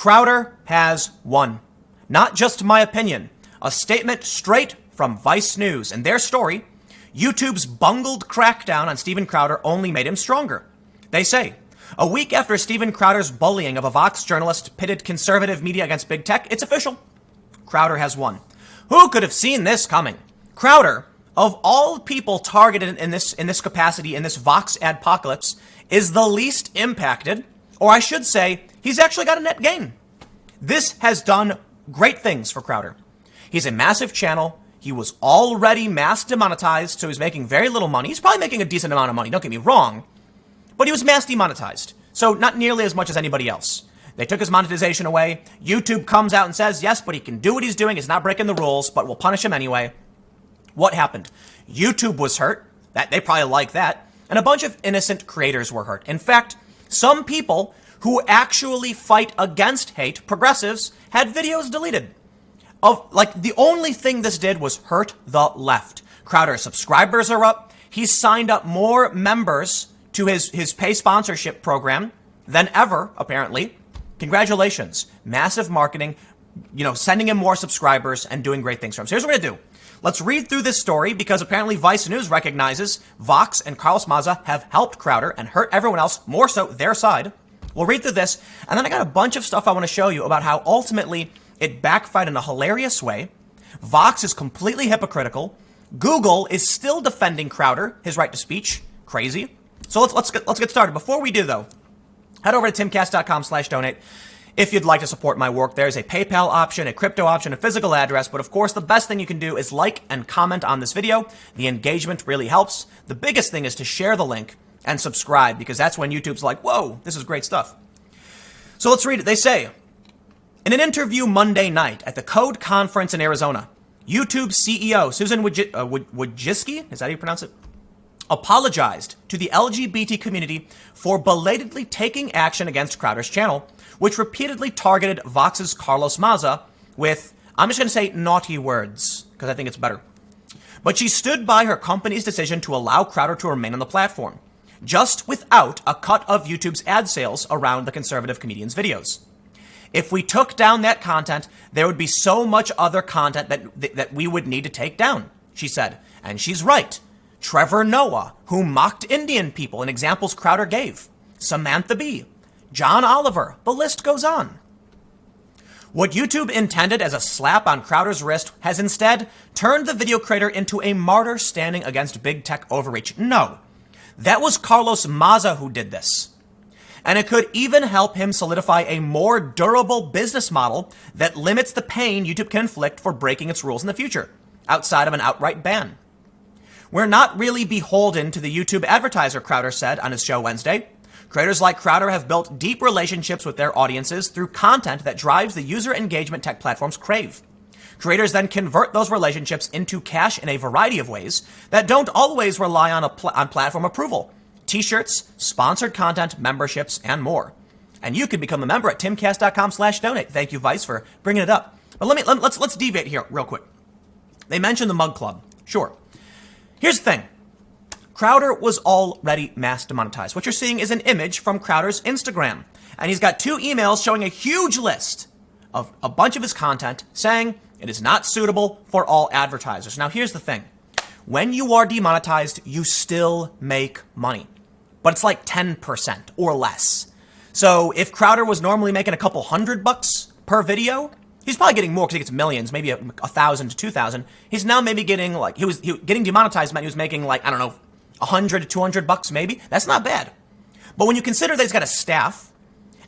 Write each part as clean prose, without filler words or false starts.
Crowder has won. Not just my opinion, a statement straight from Vice News. And their story, YouTube's bungled crackdown on Steven Crowder only made him stronger. They say, a week after Steven Crowder's bullying of a Vox journalist pitted conservative media against big tech, it's official. Crowder has won. Who could have seen this coming? Crowder, of all people targeted in this capacity, in this Vox Adpocalypse, is the least impacted, or I should say, he's actually got a net gain. This has done great things for Crowder. He's a massive channel. He was already mass demonetized, so he's making very little money. He's probably making a decent amount of money, don't get me wrong. But he was mass demonetized, so not nearly as much as anybody else. They took his monetization away. YouTube comes out and says, yes, but he can do what he's doing. He's not breaking the rules, but we'll punish him anyway. What happened? YouTube was hurt. That they probably like that. And a bunch of innocent creators were hurt. In fact, some people who actually fight against hate, progressives, had videos deleted. The only thing this did was hurt the left. Crowder's subscribers are up. He's signed up more members to his pay sponsorship program than ever, apparently. Congratulations. Massive marketing, sending him more subscribers and doing great things for him. So here's what we're going to do. Let's read through this story because apparently Vice News recognizes Vox and Carlos Maza have helped Crowder and hurt everyone else, more so their side. We'll read through this, and then I got a bunch of stuff I want to show you about how ultimately it backfired in a hilarious way. Vox is completely hypocritical. Google is still defending Crowder, his right to speech. Crazy. So let's get started. Before we do, though, head over to timcast.com/donate. If you'd like to support my work, there's a PayPal option, a crypto option, a physical address. But of course, the best thing you can do is like and comment on this video. The engagement really helps. The biggest thing is to share the link and subscribe, because that's when YouTube's like, whoa, this is great stuff. So let's read it. They say, in an interview Monday night at the Code Conference in Arizona, YouTube CEO Susan Wojcicki, is that how you pronounce it? Apologized to the LGBT community for belatedly taking action against Crowder's channel, which repeatedly targeted Vox's Carlos Maza with, I'm just going to say naughty words, because I think it's better. But she stood by her company's decision to allow Crowder to remain on the platform, just without a cut of YouTube's ad sales around the conservative comedian's videos. If we took down that content, there would be so much other content that we would need to take down, she said. And she's right. Trevor Noah, who mocked Indian people in examples Crowder gave. Samantha Bee. John Oliver. The list goes on. What YouTube intended as a slap on Crowder's wrist has instead turned the video creator into a martyr standing against big tech overreach. No, that was Carlos Maza who did this. And it could even help him solidify a more durable business model that limits the pain YouTube can inflict for breaking its rules in the future, outside of an outright ban. We're not really beholden to the YouTube advertiser, Crowder said on his show Wednesday. Creators like Crowder have built deep relationships with their audiences through content that drives the user engagement tech platforms crave. Creators then convert those relationships into cash in a variety of ways that don't always rely on on platform approval. T-shirts, sponsored content, memberships, and more. And you can become a member at timcast.com/donate. Thank you, Vice, for bringing it up. But let's deviate here real quick. They mentioned the Mug Club. Sure. Here's the thing. Crowder was already mass demonetized. What you're seeing is an image from Crowder's Instagram. And he's got 2 emails showing a huge list of a bunch of his content saying it is not suitable for all advertisers. Now, here's the thing. When you are demonetized, you still make money. But it's like 10% or less. So if Crowder was normally making a couple $100 per video, he's probably getting more because he gets millions, maybe 1,000 to 2,000. He's now maybe getting like, he was getting demonetized meant he was making like, I don't know, $100 to $200 maybe. That's not bad. But when you consider that he's got a staff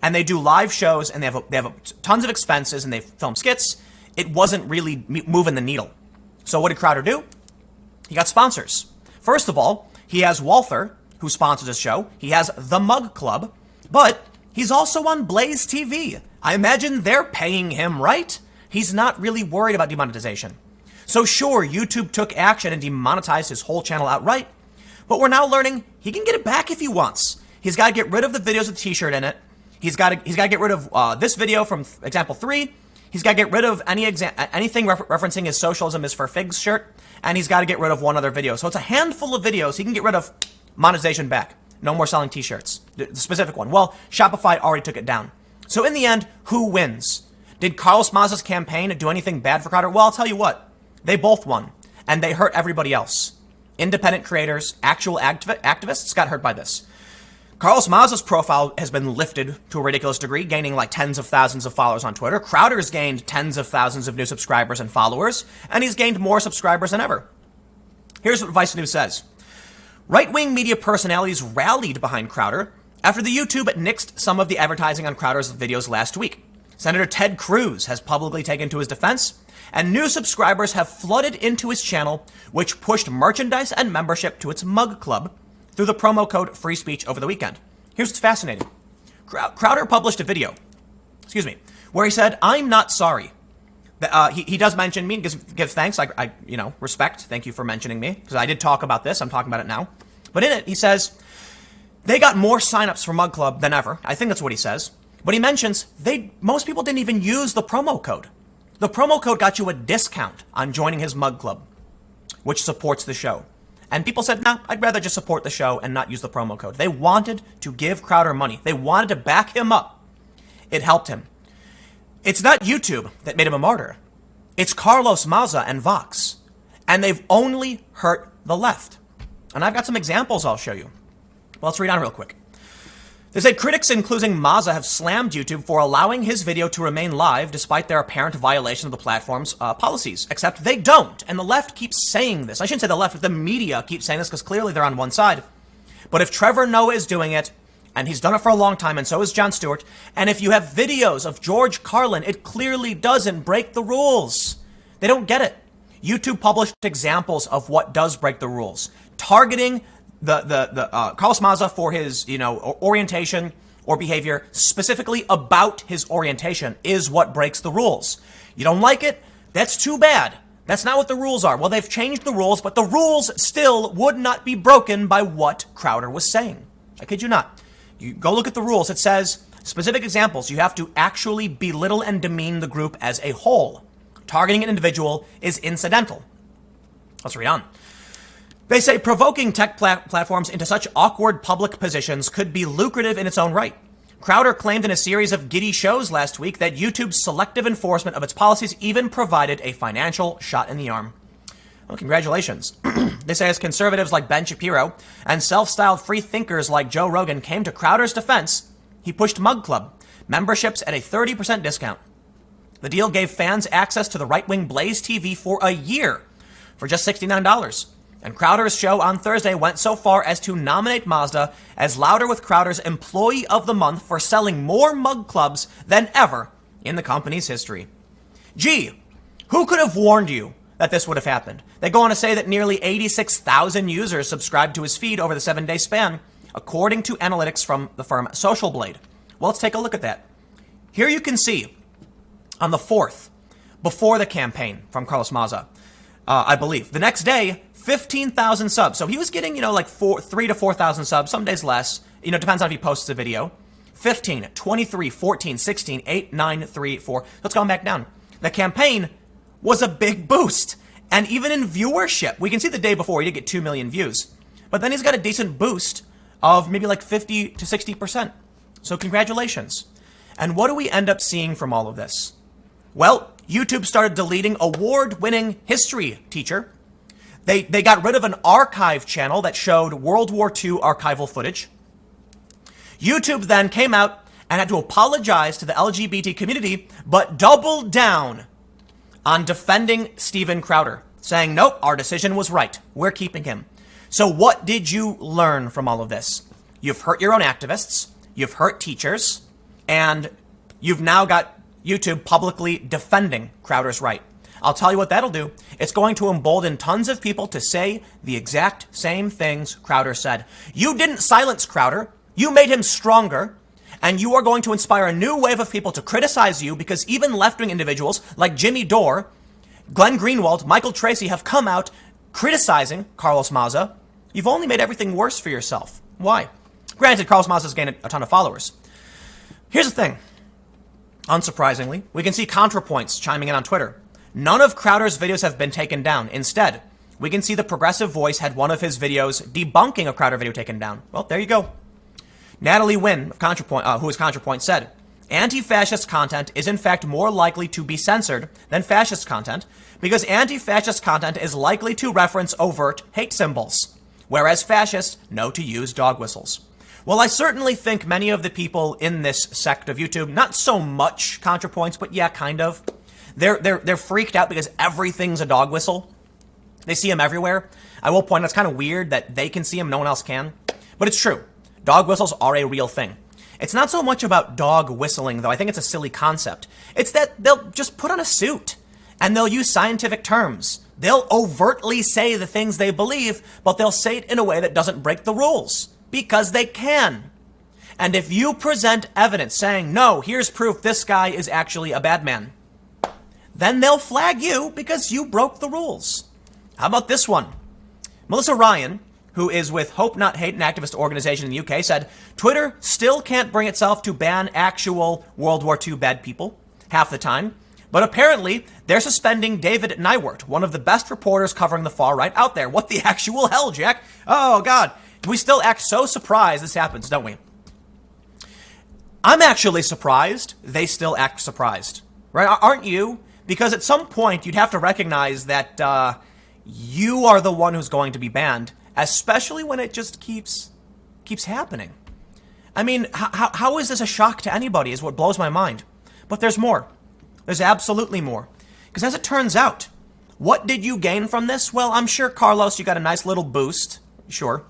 and they do live shows and they have tons of expenses and they film skits, it wasn't really moving the needle. So what did Crowder do? He got sponsors. First of all, he has Walther, who sponsors his show. He has The Mug Club, but he's also on Blaze TV. I imagine they're paying him, right? He's not really worried about demonetization. So sure, YouTube took action and demonetized his whole channel outright, but we're now learning he can get it back if he wants. He's got to get rid of the videos with the t-shirt in it. He's got to get rid of this video from example 3. He's got to get rid of anything referencing his socialism is for figs shirt. And he's got to get rid of one other video. So it's a handful of videos he can get rid of. Monetization back. No more selling t-shirts. The specific one. Well, Shopify already took it down. So in the end, who wins? Did Carlos Maza's campaign do anything bad for Crowder? Well, I'll tell you what. They both won, and they hurt everybody else. Independent creators, actual activists got hurt by this. Carlos Maza's profile has been lifted to a ridiculous degree, gaining like tens of thousands of followers on Twitter. Crowder's gained tens of thousands of new subscribers and followers, and he's gained more subscribers than ever. Here's what Vice News says. Right-wing media personalities rallied behind Crowder after the YouTube nixed some of the advertising on Crowder's videos last week. Senator Ted Cruz has publicly taken to his defense, and new subscribers have flooded into his channel, which pushed merchandise and membership to its mug club through the promo code free speech over the weekend. Here's what's fascinating. Crowder published a video, where he said, "I'm not sorry." He does mention me and gives thanks. I respect. Thank you for mentioning me, because I did talk about this. I'm talking about it now. But in it, he says, they got more signups for Mug Club than ever. I think that's what he says. But he mentions most people didn't even use the promo code. The promo code got you a discount on joining his Mug Club, which supports the show. And people said, nah, I'd rather just support the show and not use the promo code. They wanted to give Crowder money. They wanted to back him up. It helped him. It's not YouTube that made him a martyr. It's Carlos Maza and Vox. And they've only hurt the left. And I've got some examples I'll show you. Well, let's read on real quick. They say critics, including Maza, have slammed YouTube for allowing his video to remain live despite their apparent violation of the platform's policies. Except they don't. And the left keeps saying this. I shouldn't say the left, but the media keeps saying this because clearly they're on one side. But if Trevor Noah is doing it, and he's done it for a long time, and so is Jon Stewart, and if you have videos of George Carlin, it clearly doesn't break the rules. They don't get it. YouTube published examples of what does break the rules. Targeting the Carlos Maza for his, orientation or behavior specifically about his orientation is what breaks the rules. You don't like it? That's too bad. That's not what the rules are. Well, they've changed the rules, but the rules still would not be broken by what Crowder was saying. I kid you not. You go look at the rules. It says specific examples. You have to actually belittle and demean the group as a whole. Targeting an individual is incidental. Let's read on. They say provoking tech platforms into such awkward public positions could be lucrative in its own right. Crowder claimed in a series of giddy shows last week that YouTube's selective enforcement of its policies even provided a financial shot in the arm. Well, congratulations. They say as conservatives like Ben Shapiro and self-styled free thinkers like Joe Rogan came to Crowder's defense, he pushed Mug Club memberships at a 30% discount. The deal gave fans access to the right-wing Blaze TV for a year for just $69. And Crowder's show on Thursday went so far as to nominate Mazda as Louder with Crowder's Employee of the Month for selling more mug clubs than ever in the company's history. Gee, who could have warned you that this would have happened? They go on to say that nearly 86,000 users subscribed to his feed over the 7-day span, according to analytics from the firm Social Blade. Well, let's take a look at that. Here you can see on the 4th, before the campaign from Carlos Maza, I believe, the next day, 15,000 subs. So he was getting, 3,000 to 4,000 subs, some days less. Depends on if he posts a video. 15, 23, 14, 16, 8, 9, 3, 4. Let's go back down. The campaign was a big boost. And even in viewership, we can see the day before he did get 2 million views. But then he's got a decent boost of maybe like 50 to 60%. So congratulations. And what do we end up seeing from all of this? Well, YouTube started deleting award-winning history teacher. They got rid of an archive channel that showed World War II archival footage. YouTube then came out and had to apologize to the LGBT community, but doubled down on defending Steven Crowder, saying, nope, our decision was right. We're keeping him. So what did you learn from all of this? You've hurt your own activists, you've hurt teachers, and you've now got YouTube publicly defending Crowder's right. I'll tell you what that'll do. It's going to embolden tons of people to say the exact same things Crowder said. You didn't silence Crowder. You made him stronger. And you are going to inspire a new wave of people to criticize you because even left-wing individuals like Jimmy Dore, Glenn Greenwald, Michael Tracy have come out criticizing Carlos Maza. You've only made everything worse for yourself. Why? Granted, Carlos Maza's gained a ton of followers. Here's the thing. Unsurprisingly, we can see ContraPoints chiming in on Twitter. None of Crowder's videos have been taken down. Instead, we can see the Progressive Voice had one of his videos debunking a Crowder video taken down. Well, there you go. Natalie Wynn of ContraPoint, who is ContraPoint, said, Anti-fascist content is in fact more likely to be censored than fascist content because anti-fascist content is likely to reference overt hate symbols, whereas fascists know to use dog whistles. Well, I certainly think many of the people in this sect of YouTube, not so much ContraPoints, but yeah, kind of, they're freaked out because everything's a dog whistle. They see them everywhere. I will point out it's kind of weird that they can see them, no one else can, but it's true. Dog whistles are a real thing. It's not so much about dog whistling, though. I think it's a silly concept. It's that they'll just put on a suit and they'll use scientific terms. They'll overtly say the things they believe, but they'll say it in a way that doesn't break the rules because they can. And if you present evidence saying, no, here's proof this guy is actually a bad man, then they'll flag you because you broke the rules. How about this one? Melissa Ryan, who is with Hope Not Hate, an activist organization in the UK, said, Twitter still can't bring itself to ban actual World War II bad people half the time, but apparently they're suspending David Nywert, one of the best reporters covering the far right out there. What the actual hell, Jack? Oh, God. We still act so surprised this happens, don't we? I'm actually surprised they still act surprised, right? Aren't you? Because at some point you'd have to recognize that you are the one who's going to be banned, especially when it just keeps happening. I mean, how is this a shock to anybody is what blows my mind. But there's more. There's absolutely more. Because as it turns out, what did you gain from this? Well, I'm sure, Carlos, you got a nice little boost. Sure.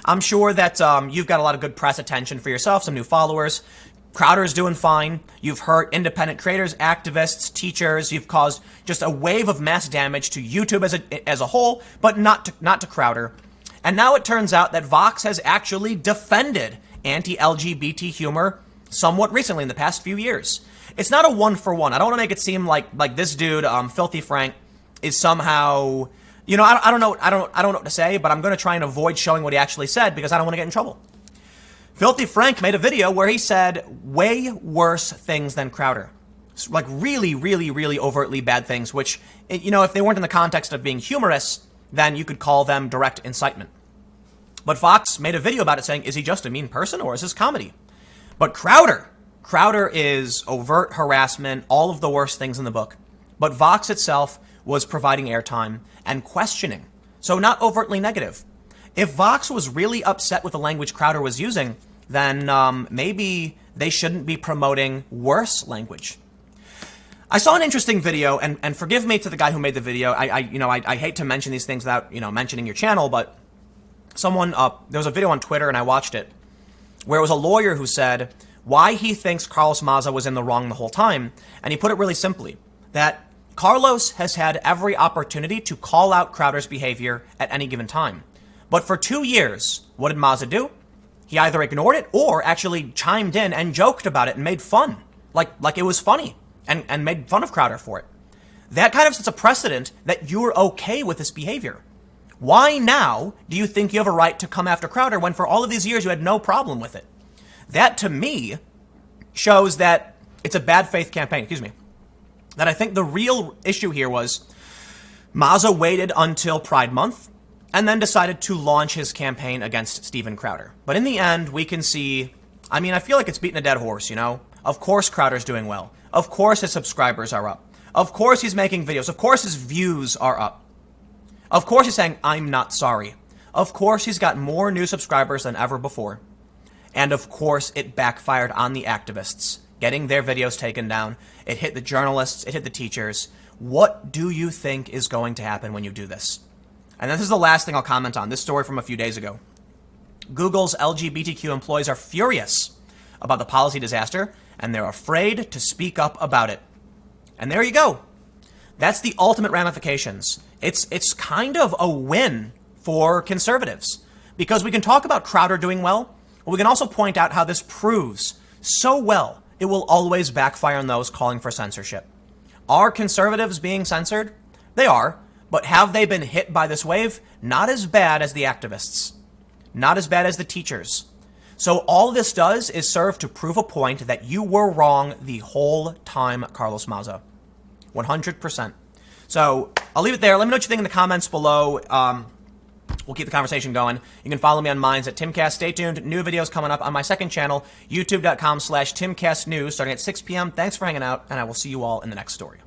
I'm sure that you've got a lot of good press attention for yourself, some new followers. Crowder's doing fine. You've hurt independent creators, activists, teachers. You've caused just a wave of mass damage to YouTube as a whole, but not to Crowder. And now it turns out that Vox has actually defended anti-LGBT humor somewhat recently in the past few years. It's not a one-for-one. I don't want to make it seem like this dude, Filthy Frank, is somehow, I don't know what to say, but I'm going to try and avoid showing what he actually said because I don't want to get in trouble. Filthy Frank made a video where he said way worse things than Crowder. Like really, really, really overtly bad things, which, if they weren't in the context of being humorous, then you could call them direct incitement. But Vox made a video about it saying, is he just a mean person or is this comedy? But Crowder is overt harassment, all of the worst things in the book. But Vox itself was providing airtime and questioning. So not overtly negative. If Vox was really upset with the language Crowder was using, then maybe they shouldn't be promoting worse language. I saw an interesting video, and forgive me to the guy who made the video. I hate to mention these things without, mentioning your channel, but there was a video on Twitter, and I watched it, where it was a lawyer who said why he thinks Carlos Maza was in the wrong the whole time, and he put it really simply, that Carlos has had every opportunity to call out Crowder's behavior at any given time. But for 2 years, what did Maza do? He either ignored it or actually chimed in and joked about it and made fun, like it was funny, and made fun of Crowder for it. That kind of sets a precedent that you're okay with this behavior. Why now do you think you have a right to come after Crowder when for all of these years you had no problem with it? That, to me, shows that it's a bad faith campaign. That I think the real issue here was Maza waited until Pride Month and then decided to launch his campaign against Steven Crowder. But in the end, we can see, I feel like it's beating a dead horse, Of course Crowder's doing well. Of course his subscribers are up. Of course he's making videos. Of course his views are up. Of course he's saying, I'm not sorry. Of course he's got more new subscribers than ever before. And of course it backfired on the activists, getting their videos taken down. It hit the journalists. It hit the teachers. What do you think is going to happen when you do this? And this is the last thing I'll comment on. This story from a few days ago. Google's LGBTQ employees are furious about the policy disaster, and they're afraid to speak up about it. And there you go. That's the ultimate ramifications. It's kind of a win for conservatives, because we can talk about Crowder doing well, but we can also point out how this proves so well it will always backfire on those calling for censorship. Are conservatives being censored? They are. But have they been hit by this wave? Not as bad as the activists. Not as bad as the teachers. So all this does is serve to prove a point that you were wrong the whole time, Carlos Maza. 100%. So I'll leave it there. Let me know what you think in the comments below. We'll keep the conversation going. You can follow me on Minds at Timcast. Stay tuned. New videos coming up on my second channel, youtube.com/TimcastNews, starting at 6 p.m. Thanks for hanging out, and I will see you all in the next story.